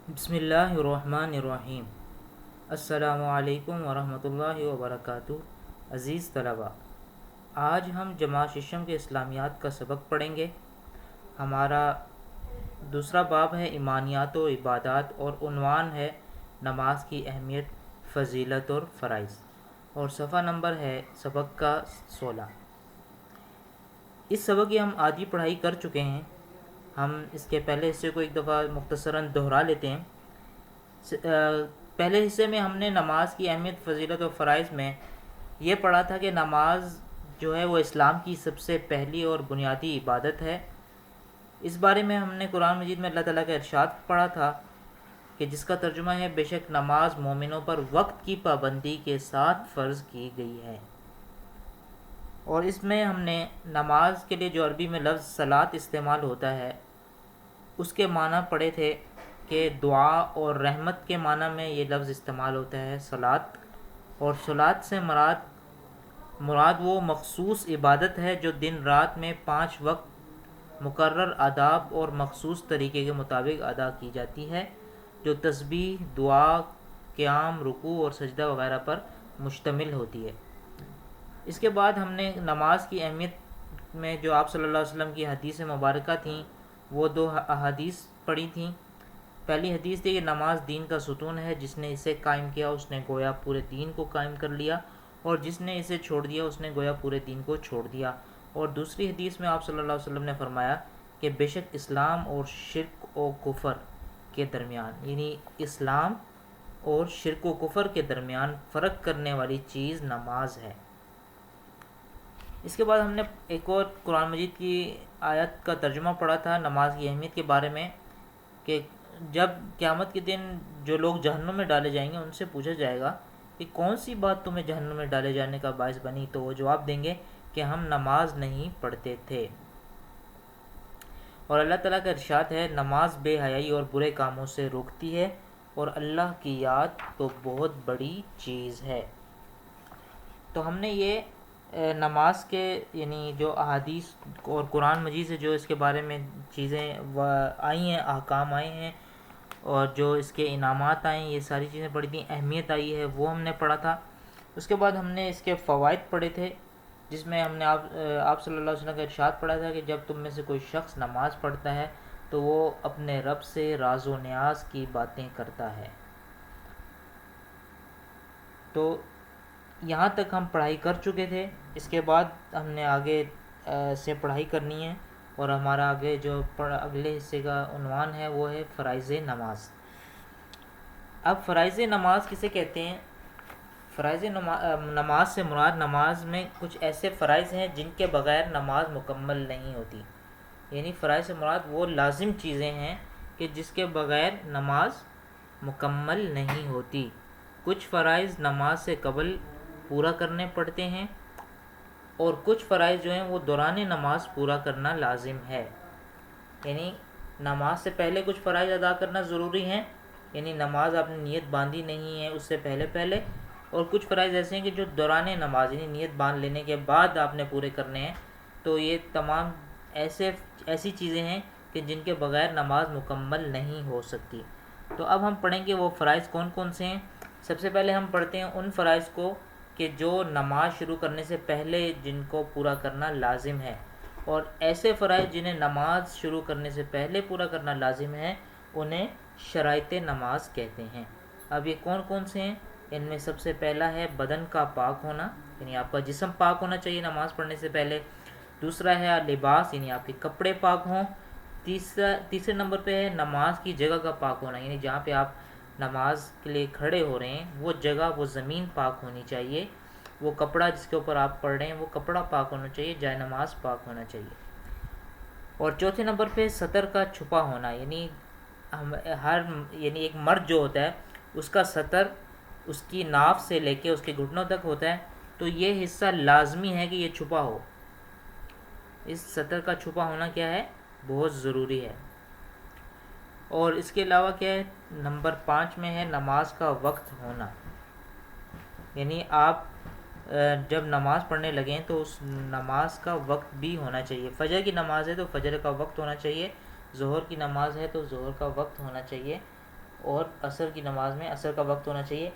بسم اللہ الرحمن الرحیم۔ السلام علیکم ورحمۃ اللہ وبرکاتہ۔ عزیز طلباء، آج ہم جماعت ششم کے اسلامیات کا سبق پڑھیں گے۔ ہمارا دوسرا باب ہے ایمانیات و عبادات، اور عنوان ہے نماز کی اہمیت، فضیلت اور فرائض، اور صفحہ نمبر ہے سبق کا 16۔ اس سبق کی ہم آدھی پڑھائی کر چکے ہیں۔ ہم اس کے پہلے حصے کو ایک دفعہ مختصراً دہرا لیتے ہیں۔ پہلے حصے میں ہم نے نماز کی اہمیت، فضیلت و فرائض میں یہ پڑھا تھا کہ نماز جو ہے وہ اسلام کی سب سے پہلی اور بنیادی عبادت ہے۔ اس بارے میں ہم نے قرآن مجید میں اللہ تعالیٰ کا ارشاد پڑھا تھا کہ جس کا ترجمہ ہے بے شک نماز مومنوں پر وقت کی پابندی کے ساتھ فرض کی گئی ہے۔ اور اس میں ہم نے نماز کے لیے جو عربی میں لفظ صلاۃ استعمال ہوتا ہے اس کے معنی پڑھے تھے کہ دعا اور رحمت کے معنی میں یہ لفظ استعمال ہوتا ہے صلاۃ، اور صلاۃ سے مراد وہ مخصوص عبادت ہے جو دن رات میں 5 وقت مقرر آداب اور مخصوص طریقے کے مطابق ادا کی جاتی ہے، جو تسبیح، دعا، قیام، رکوع اور سجدہ وغیرہ پر مشتمل ہوتی ہے۔ اس کے بعد ہم نے نماز کی اہمیت میں جو آپ صلی اللہ علیہ وسلم کی حدیث مبارکہ تھیں وہ 2 احادیث پڑھی تھیں۔ پہلی حدیث تھی کہ نماز دین کا ستون ہے، جس نے اسے قائم کیا اس نے گویا پورے دین کو قائم کر لیا، اور جس نے اسے چھوڑ دیا اس نے گویا پورے دین کو چھوڑ دیا۔ اور دوسری حدیث میں آپ صلی اللہ علیہ وسلم نے فرمایا کہ بے شک اسلام اور شرک و کفر کے درمیان، یعنی اسلام اور شرک و کفر کے درمیان فرق کرنے والی چیز نماز ہے۔ اس کے بعد ہم نے ایک اور قرآن مجید کی آیت کا ترجمہ پڑھا تھا نماز کی اہمیت کے بارے میں، کہ جب قیامت کے دن جو لوگ جہنم میں ڈالے جائیں گے ان سے پوچھا جائے گا کہ کون سی بات تمہیں جہنم میں ڈالے جانے کا باعث بنی، تو وہ جواب دیں گے کہ ہم نماز نہیں پڑھتے تھے۔ اور اللہ تعالیٰ کا ارشاد ہے نماز بے حیائی اور برے کاموں سے روکتی ہے، اور اللہ کی یاد تو بہت بڑی چیز ہے۔ تو ہم نے یہ نماز کے یعنی جو احادیث اور قرآن مجید سے جو اس کے بارے میں چیزیں آئی ہیں، احکام آئے ہیں، اور جو اس کے انعامات آئے ہیں، یہ ساری چیزیں پڑھی تھیں، اہمیت آئی ہے، وہ ہم نے پڑھا تھا۔ اس کے بعد ہم نے اس کے فوائد پڑھے تھے، جس میں ہم نے آپ صلی اللہ علیہ وسلم کا ارشاد پڑھا تھا کہ جب تم میں سے کوئی شخص نماز پڑھتا ہے تو وہ اپنے رب سے راز و نیاز کی باتیں کرتا ہے۔ تو یہاں تک ہم پڑھائی کر چکے تھے۔ اس کے بعد ہم نے آگے سے پڑھائی کرنی ہے، اور ہمارا آگے جو اگلے حصے کا عنوان ہے وہ ہے فرائض نماز۔ اب فرائض نماز کسے کہتے ہیں؟ فرائض نماز سے مراد نماز میں کچھ ایسے فرائض ہیں جن کے بغیر نماز مکمل نہیں ہوتی، یعنی فرائض سے مراد وہ لازم چیزیں ہیں کہ جس کے بغیر نماز مکمل نہیں ہوتی۔ کچھ فرائض نماز سے قبل پورا کرنے پڑتے ہیں، اور کچھ فرائض جو ہیں وہ دوران نماز پورا کرنا لازم ہے۔ یعنی نماز سے پہلے کچھ فرائض ادا کرنا ضروری ہیں، یعنی نماز آپ نے نیت باندھی نہیں ہے اس سے پہلے، اور کچھ فرائض ایسے ہیں کہ جو دوران نماز یعنی نیت باندھ لینے کے بعد آپ نے پورے کرنے ہیں۔ تو یہ تمام ایسی چیزیں ہیں کہ جن کے بغیر نماز مکمل نہیں ہو سکتی۔ تو اب ہم پڑھیں گے وہ فرائض کون کون سے ہیں۔ سب سے پہلے ہم پڑھتے ہیں ان فرائض کو کہ جو نماز شروع کرنے سے پہلے جن کو پورا کرنا لازم ہے، اور ایسے فرائض جنہیں نماز شروع کرنے سے پہلے پورا کرنا لازم ہے انہیں شرائط نماز کہتے ہیں۔ اب یہ کون کون سے ہیں؟ ان میں سب سے پہلا ہے بدن کا پاک ہونا، یعنی آپ کا جسم پاک ہونا چاہیے نماز پڑھنے سے پہلے۔ دوسرا ہے لباس، یعنی آپ کے کپڑے پاک ہوں۔ تیسرے نمبر پہ ہے نماز کی جگہ کا پاک ہونا، یعنی جہاں پہ آپ نماز کے لیے کھڑے ہو رہے ہیں وہ جگہ، وہ زمین پاک ہونی چاہیے، وہ کپڑا جس کے اوپر آپ پڑھ رہے ہیں وہ کپڑا پاک ہونا چاہیے، جائے نماز پاک ہونا چاہیے۔ اور چوتھے نمبر پہ سطر کا چھپا ہونا، یعنی یعنی ایک مرد جو ہوتا ہے اس کا سطر اس کی ناف سے لے کے اس کے گھٹنوں تک ہوتا ہے، تو یہ حصہ لازمی ہے کہ یہ چھپا ہو۔ اس سطر کا چھپا ہونا کیا ہے؟ بہت ضروری ہے۔ اور اس کے علاوہ کیا ہے؟ نمبر 5 میں ہے نماز کا وقت ہونا، یعنی آپ جب نماز پڑھنے لگیں تو اس نماز کا وقت بھی ہونا چاہیے۔ فجر کی نماز ہے تو فجر کا وقت ہونا چاہیے، ظہر کی نماز ہے تو ظہر کا وقت ہونا چاہیے، اور عصر کی نماز میں عصر کا وقت ہونا چاہیے۔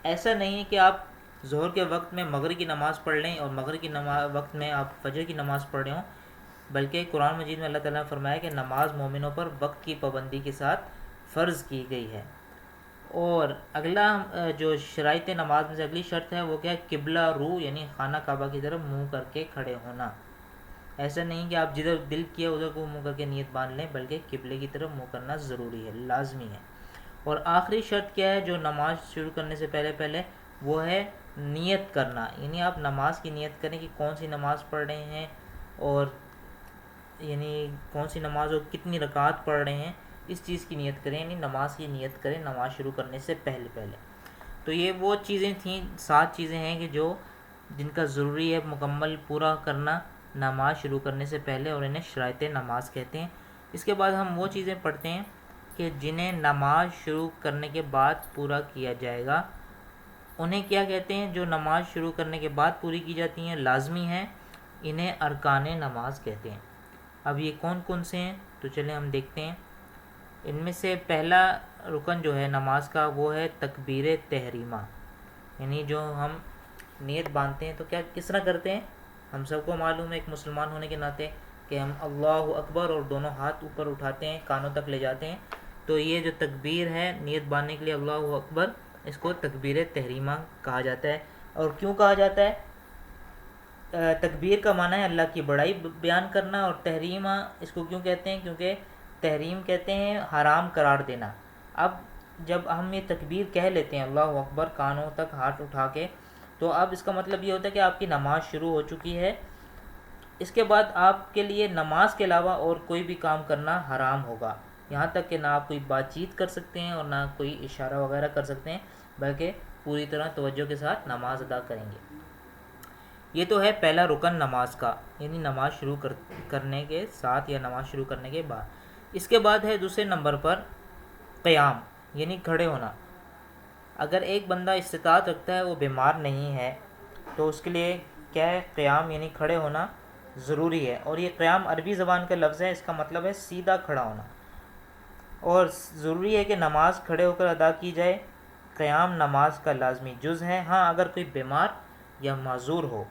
ایسا نہیں ہے کہ آپ ظہر کے وقت میں مغرب کی نماز پڑھ لیں اور مغرب کی وقت میں آپ فجر کی نماز پڑھ رہے ہوں، بلکہ قرآن مجید میں اللہ تعالیٰ نے فرمایا کہ نماز مومنوں پر وقت کی پابندی کے ساتھ فرض کی گئی ہے۔ اور اگلا جو شرائط نماز میں سے اگلی شرط ہے وہ کیا ہے؟ قبلہ رو، یعنی خانہ کعبہ کی طرف منہ کر کے کھڑے ہونا۔ ایسا نہیں کہ آپ جدھر دل کیا ادھر کو منہ کر کے نیت باندھ لیں، بلکہ قبلے کی طرف منہ کرنا ضروری ہے، لازمی ہے۔ اور آخری شرط کیا ہے جو نماز شروع کرنے سے پہلے وہ ہے نیت کرنا، یعنی آپ نماز کی نیت کریں کہ کون سی نماز پڑھ رہے ہیں، اور یعنی کون سی نماز اور کتنی رکعات پڑھ رہے ہیں، اس چیز کی نیت کریں، یعنی نماز کی نیت کریں نماز شروع کرنے سے پہلے۔ تو یہ وہ چیزیں تھیں، 7 چیزیں ہیں کہ جن کا ضروری ہے مکمل پورا کرنا نماز شروع کرنے سے پہلے، اور انہیں شرائط نماز کہتے ہیں۔ اس کے بعد ہم وہ چیزیں پڑھتے ہیں کہ جنہیں نماز شروع کرنے کے بعد پورا کیا جائے گا، انہیں کیا کہتے ہیں؟ جو نماز شروع کرنے کے بعد پوری کی جاتی ہیں، لازمی ہیں، انہیں ارکان نماز کہتے ہیں۔ اب یہ کون کون سے ہیں تو چلیں ہم دیکھتے ہیں۔ ان میں سے پہلا رکن جو ہے نماز کا وہ ہے تکبیر تحریمہ، یعنی جو ہم نیت باندھتے ہیں تو کیا کس طرح کرتے ہیں؟ ہم سب کو معلوم ہے ایک مسلمان ہونے کے ناطے کہ ہم اللہ اکبر اور دونوں ہاتھ اوپر اٹھاتے ہیں، کانوں تک لے جاتے ہیں۔ تو یہ جو تکبیر ہے نیت باندھنے کے لیے اللہ اکبر، اس کو تکبیر تحریمہ کہا جاتا ہے۔ اور کیوں کہا جاتا ہے؟ تکبیر کا معنی ہے اللہ کی بڑائی بیان کرنا، اور تحریمہ اس کو کیوں کہتے ہیں؟ کیونکہ تحریم کہتے ہیں حرام قرار دینا۔ اب جب ہم یہ تکبیر کہہ لیتے ہیں اللہ اکبر کانوں تک ہاتھ اٹھا کے، تو اب اس کا مطلب یہ ہوتا ہے کہ آپ کی نماز شروع ہو چکی ہے۔ اس کے بعد آپ کے لیے نماز کے علاوہ اور کوئی بھی کام کرنا حرام ہوگا، یہاں تک کہ نہ آپ کوئی بات چیت کر سکتے ہیں اور نہ کوئی اشارہ وغیرہ کر سکتے ہیں، بلکہ پوری طرح توجہ کے ساتھ نماز ادا کریں گے۔ یہ تو ہے پہلا رکن نماز کا، یعنی نماز شروع کرنے کے ساتھ یا نماز شروع کرنے کے بعد۔ اس کے بعد ہے دوسرے نمبر پر قیام، یعنی کھڑے ہونا۔ اگر ایک بندہ استطاعت رکھتا ہے، وہ بیمار نہیں ہے، تو اس کے لیے کیا ہے؟ قیام، یعنی کھڑے ہونا ضروری ہے۔ اور یہ قیام عربی زبان کا لفظ ہے، اس کا مطلب ہے سیدھا کھڑا ہونا، اور ضروری ہے کہ نماز کھڑے ہو کر ادا کی جائے۔ قیام نماز کا لازمی جز ہے۔ ہاں اگر کوئی بیمار یا معذور ہو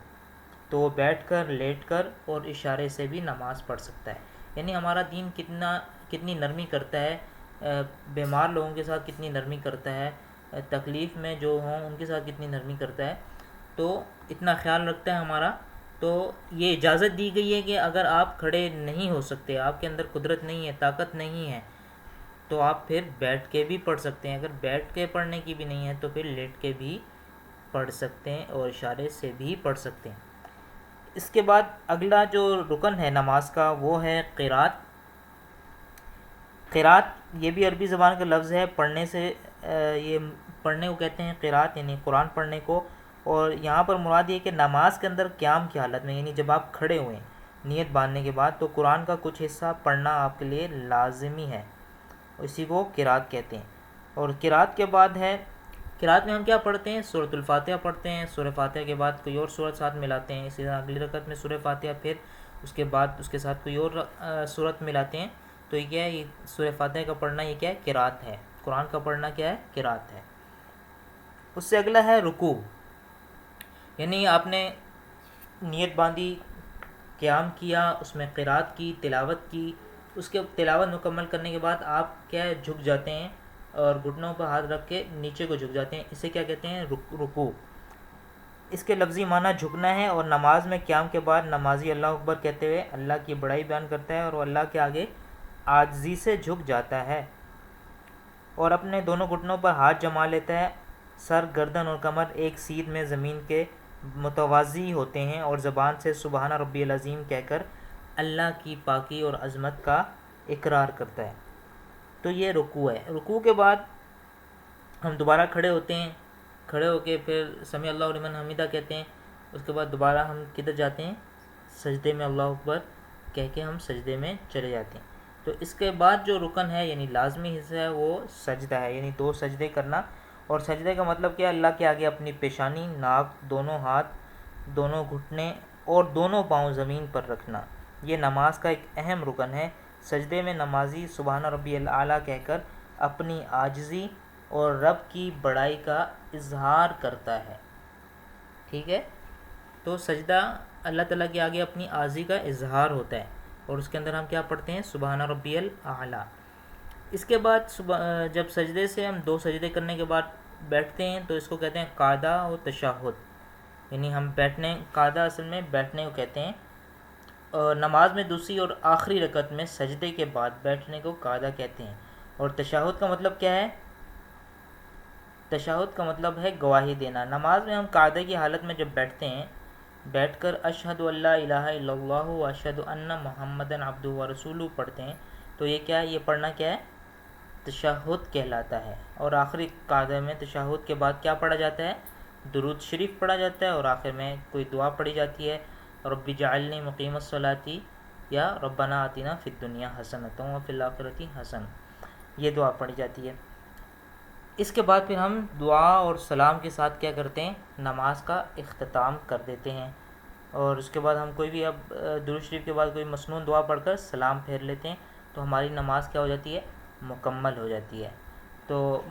تو وہ بیٹھ کر، لیٹ کر اور اشارے سے بھی نماز پڑھ سکتا ہے۔ یعنی ہمارا دین کتنی نرمی کرتا ہے، بیمار لوگوں کے ساتھ کتنی نرمی کرتا ہے، تکلیف میں جو ہوں ان کے ساتھ کتنی نرمی کرتا ہے، تو اتنا خیال رکھتا ہے ہمارا۔ تو یہ اجازت دی گئی ہے کہ اگر آپ کھڑے نہیں ہو سکتے، آپ کے اندر قدرت نہیں ہے، طاقت نہیں ہے، تو آپ پھر بیٹھ کے بھی پڑھ سکتے ہیں۔ اگر بیٹھ کے پڑھنے کی بھی نہیں ہے تو پھر لیٹ کے بھی پڑھ سکتے ہیں اور اشارے سے بھی پڑھ سکتے ہیں۔ اس کے بعد اگلا جو رکن ہے نماز کا وہ ہے قرات۔ قرات یہ بھی عربی زبان کا لفظ ہے، پڑھنے سے یہ پڑھنے کو کہتے ہیں قرات، یعنی قرآن پڑھنے کو۔ اور یہاں پر مراد یہ کہ نماز کے اندر قیام کی حالت میں، یعنی جب آپ کھڑے ہوئے نیت باندھنے کے بعد، تو قرآن کا کچھ حصہ پڑھنا آپ کے لیے لازمی ہے، اسی کو قرات کہتے ہیں۔ اور قرات کے بعد ہے، قرات میں ہم کیا پڑھتے ہیں؟ سورۃ الفاتحہ پڑھتے ہیں، سورۃ فاتحہ کے بعد کوئی اور سورت ساتھ ملاتے ہیں، اسی طرح اگلی رکعت میں سورۃ فاتحہ، پھر اس کے بعد اس کے ساتھ کوئی اور سورت ملاتے ہیں۔ تو یہ کیا ہے؟ یہ سورۃ فاتحہ کا پڑھنا یہ کیا ہے؟ قرات ہے۔ قرآن کا پڑھنا کیا ہے؟ قرات ہے۔ اس سے اگلا ہے رکوع، یعنی آپ نے نیت باندھی، قیام کیا، اس میں قرات کی، تلاوت کی، اس کے تلاوت مکمل کرنے کے بعد آپ کیا ہے؟ جھک جاتے ہیں اور گھٹنوں پر ہاتھ رکھ کے نیچے کو جھک جاتے ہیں، اسے کیا کہتے ہیں؟ رکوع۔ اس کے لفظی معنی جھکنا ہے، اور نماز میں قیام کے بعد نمازی اللہ اکبر کہتے ہوئے اللہ کی بڑائی بیان کرتا ہے اور وہ اللہ کے آگے عاجزی سے جھک جاتا ہے اور اپنے دونوں گھٹنوں پر ہاتھ جما لیتا ہے۔ سر، گردن اور کمر ایک سیدھ میں زمین کے متوازی ہوتے ہیں، اور زبان سے سبحان ربی العظیم کہہ کر اللہ کی پاکی اور عظمت کا اقرار کرتا ہے۔ تو یہ رکوع ہے۔ رکوع کے بعد ہم دوبارہ کھڑے ہوتے ہیں، کھڑے ہو کے پھر سمیع اللہ لمن حمیدہ کہتے ہیں۔ اس کے بعد دوبارہ ہم کدھر جاتے ہیں؟ سجدے میں، اللہ اکبر کہہ کے ہم سجدے میں چلے جاتے ہیں۔ تو اس کے بعد جو رکن ہے یعنی لازمی حصہ ہے وہ سجدہ ہے، یعنی 2 سجدے کرنا۔ اور سجدے کا مطلب کیا ہے؟ اللہ کے آگے اپنی پیشانی، ناک، دونوں ہاتھ، دونوں گھٹنے اور دونوں پاؤں زمین پر رکھنا، یہ نماز کا ایک اہم رکن ہے۔ سجدے میں نمازی سبحان ربی الاعلیٰ کہہ کر اپنی عاجزی اور رب کی بڑائی کا اظہار کرتا ہے. ٹھیک ہے، تو سجدہ اللہ تعالیٰ کے آگے اپنی عاجزی کا اظہار ہوتا ہے، اور اس کے اندر ہم کیا پڑھتے ہیں؟ سبحان ربی الاعلیٰ. اس کے بعد جب سجدے سے ہم 2 سجدے کرنے کے بعد بیٹھتے ہیں تو اس کو کہتے ہیں قعدہ و تشہد. یعنی ہم بیٹھنے، قعدہ اصل میں بیٹھنے کو کہتے ہیں. اور نماز میں دوسری اور آخری رکعت میں سجدے کے بعد بیٹھنے کو قعدہ کہتے ہیں. اور تشہد کا مطلب کیا ہے؟ تشہد کا مطلب ہے گواہی دینا. نماز میں ہم قعدہ کی حالت میں جب بیٹھتے ہیں، بیٹھ کر اشہد ان لا الہ الا اللہ و اشہد ان محمدً عبدہ و رسولہ پڑھتے ہیں، تو یہ کیا ہے؟ یہ پڑھنا کیا ہے؟ تشہد کہلاتا ہے. اور آخری قعدہ میں تشہد کے بعد کیا پڑھا جاتا ہے؟ درود شریف پڑھا جاتا ہے، اور آخر میں کوئی دعا پڑھی جاتی ہے، رب اجعلنی مقیم الصلاۃ یا ربنا آتنا فی الدنیا حسنۃ وفی الآخرۃ حسنہ، یہ دعا پڑھی جاتی ہے. اس کے بعد پھر ہم دعا اور سلام کے ساتھ کیا کرتے ہیں؟ نماز کا اختتام کر دیتے ہیں. اور اس کے بعد ہم کوئی بھی اب درود شریف کے بعد کوئی مسنون دعا پڑھ کر سلام پھیر لیتے ہیں، تو ہماری نماز کیا ہو جاتی ہے؟ مکمل ہو جاتی ہے. تو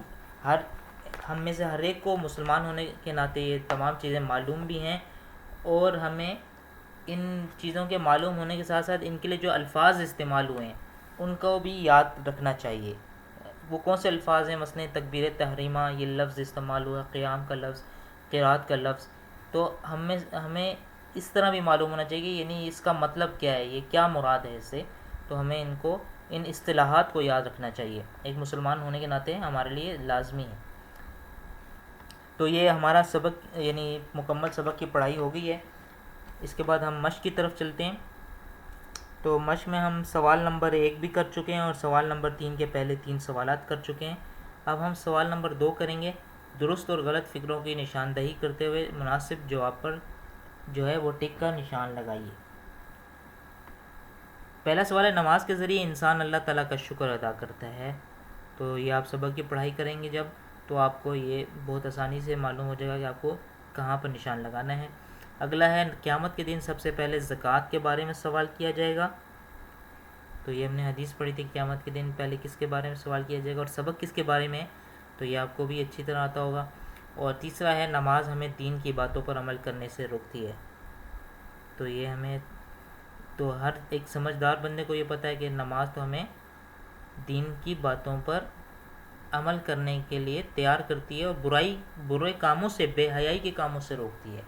ہم میں سے ہر ایک کو مسلمان ہونے کے ناطے یہ تمام چیزیں معلوم بھی ہیں، اور ہمیں ان چیزوں کے معلوم ہونے کے ساتھ ساتھ ان کے لیے جو الفاظ استعمال ہوئے ہیں ان کو بھی یاد رکھنا چاہیے. وہ کون سے الفاظ ہیں؟ مثلا تکبیر تحریمہ، یہ لفظ استعمال ہوا، قیام کا لفظ، قرات کا لفظ. تو ہمیں اس طرح بھی معلوم ہونا چاہیے کہ یعنی اس کا مطلب کیا ہے، یہ کیا مراد ہے اس سے. تو ہمیں ان اصطلاحات کو یاد رکھنا چاہیے، ایک مسلمان ہونے کے ناطے ہمارے لیے لازمی ہے. تو یہ ہمارا سبق یعنی مکمل سبق کی پڑھائی ہو گئی ہے. اس کے بعد ہم مشق کی طرف چلتے ہیں. تو مشق میں ہم سوال نمبر 1 بھی کر چکے ہیں، اور سوال نمبر 3 کے پہلے 3 سوالات کر چکے ہیں. اب ہم سوال نمبر 2 کریں گے. درست اور غلط فکروں کی نشاندہی کرتے ہوئے مناسب جواب پر جو ہے وہ ٹک کا نشان لگائیے. پہلا سوال ہے، نماز کے ذریعے انسان اللہ تعالیٰ کا شکر ادا کرتا ہے. تو یہ آپ سبق کی پڑھائی کریں گے جب، تو آپ کو یہ بہت آسانی سے معلوم ہو جائے گا کہ آپ کو کہاں پر نشان لگانا ہے. اگلا ہے، قیامت کے دن سب سے پہلے زکوٰۃ کے بارے میں سوال کیا جائے گا. تو یہ ہم نے حدیث پڑھی تھی، قیامت کے دن پہلے کس کے بارے میں سوال کیا جائے گا، اور سبق کس کے بارے میں ہے، تو یہ آپ کو بھی اچھی طرح آتا ہوگا. اور تیسرا ہے، نماز ہمیں دین کی باتوں پر عمل کرنے سے روکتی ہے. تو یہ تو ہر ایک سمجھدار بندے کو یہ پتہ ہے کہ نماز تو ہمیں دین کی باتوں پر عمل کرنے کے لیے تیار کرتی ہے، اور برے کاموں سے، بے حیائی کے کاموں سے روکتی ہے،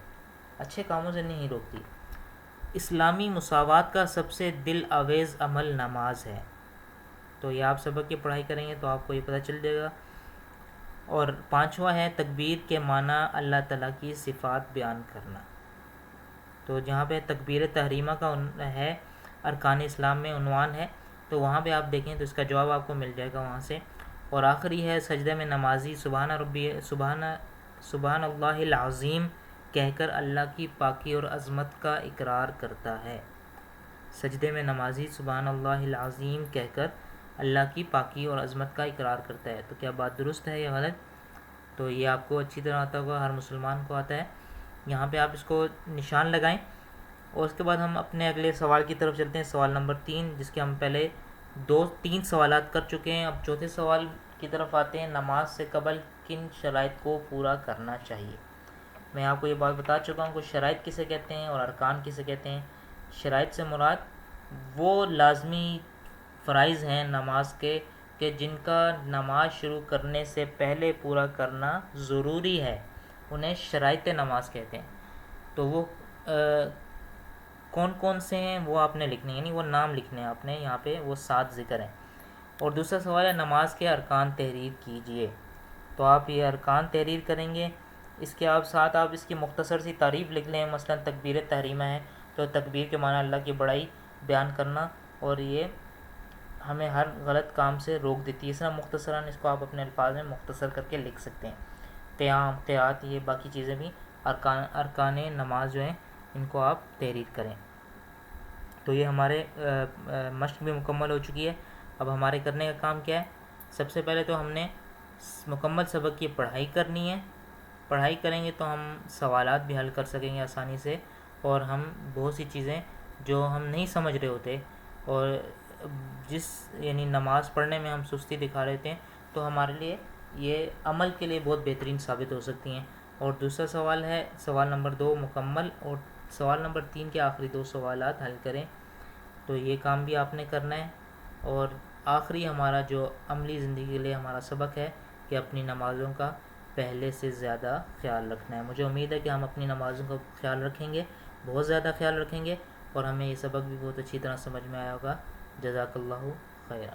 اچھے کاموں سے نہیں روکتی. اسلامی مساوات کا سب سے دل آویز عمل نماز ہے. تو یہ آپ سبق کی پڑھائی کریں گے تو آپ کو یہ پتہ چل جائے گا. اور 5واں ہے، تکبیر کے معنی اللہ تعالیٰ کی صفات بیان کرنا. تو جہاں پہ تکبیر تحریمہ کا ہے، ارکان اسلام میں عنوان ہے، تو وہاں پہ آپ دیکھیں تو اس کا جواب آپ کو مل جائے گا وہاں سے. اور آخری ہے، سجدے میں نمازی سبحان اللہ العظیم کہہ کر اللہ کی پاکی اور عظمت کا اقرار کرتا ہے. سجدے میں نمازی سبحان اللہ العظیم کہہ کر اللہ کی پاکی اور عظمت کا اقرار کرتا ہے. تو کیا بات درست ہے یا غلط؟ تو یہ آپ کو اچھی طرح آتا ہوگا، ہر مسلمان کو آتا ہے. یہاں پہ آپ اس کو نشان لگائیں. اور اس کے بعد ہم اپنے اگلے سوال کی طرف چلتے ہیں، سوال نمبر 3، جس کے ہم پہلے 3 سوالات کر چکے ہیں. اب چوتھے سوال کی طرف آتے ہیں، نماز سے قبل کن شرائط کو پورا کرنا چاہیے. میں آپ کو یہ بات بتا چکا ہوں کہ شرائط کسے کہتے ہیں اور ارکان کسے کہتے ہیں. شرائط سے مراد وہ لازمی فرائض ہیں نماز کے کہ جن کا نماز شروع کرنے سے پہلے پورا کرنا ضروری ہے، انہیں شرائط نماز کہتے ہیں. تو وہ کون کون سے ہیں وہ آپ نے لکھنے، یعنی وہ نام لکھنے ہیں آپ نے یہاں پہ، وہ 7 ذکر ہیں. اور دوسرا سوال ہے، نماز کے ارکان تحریر کیجئے. تو آپ یہ ارکان تحریر کریں گے. اس کے ساتھ آپ اس کی مختصر سی تعریف لکھ لیں. مثلا تکبیر تحریمہ ہے تو تکبیر کے معنی اللہ کی بڑائی بیان کرنا، اور یہ ہمیں ہر غلط کام سے روک دیتی ہے. اس طرح مختصراً اس کو آپ اپنے الفاظ میں مختصر کر کے لکھ سکتے ہیں. قیام، قرات، یہ باقی چیزیں بھی ارکان نماز جو ہیں ان کو آپ تحریر کریں. تو یہ ہمارے مشق بھی مکمل ہو چکی ہے. اب ہمارے کرنے کا کام کیا ہے؟ سب سے پہلے تو ہم نے مکمل سبق کی پڑھائی کرنی ہے. پڑھائی کریں گے تو ہم سوالات بھی حل کر سکیں گے آسانی سے، اور ہم بہت سی چیزیں جو ہم نہیں سمجھ رہے ہوتے اور یعنی نماز پڑھنے میں ہم سستی دکھا رہے تھے، تو ہمارے لیے یہ عمل کے لیے بہت بہترین ثابت ہو سکتی ہیں۔ اور دوسرا سوال ہے سوال نمبر 2 مکمل، اور سوال نمبر 3 کے آخری 2 سوالات حل کریں، تو یہ کام بھی آپ نے کرنا ہے۔ اور آخری ہمارا جو عملی زندگی کے لیے ہمارا سبق ہے کہ اپنی نمازوں کا پہلے سے زیادہ خیال رکھنا ہے۔ مجھے امید ہے کہ ہم اپنی نمازوں کا خیال رکھیں گے، بہت زیادہ خیال رکھیں گے، اور ہمیں یہ سبق بھی بہت اچھی طرح سمجھ میں آیا ہوگا۔ جزاک اللہ خیرا۔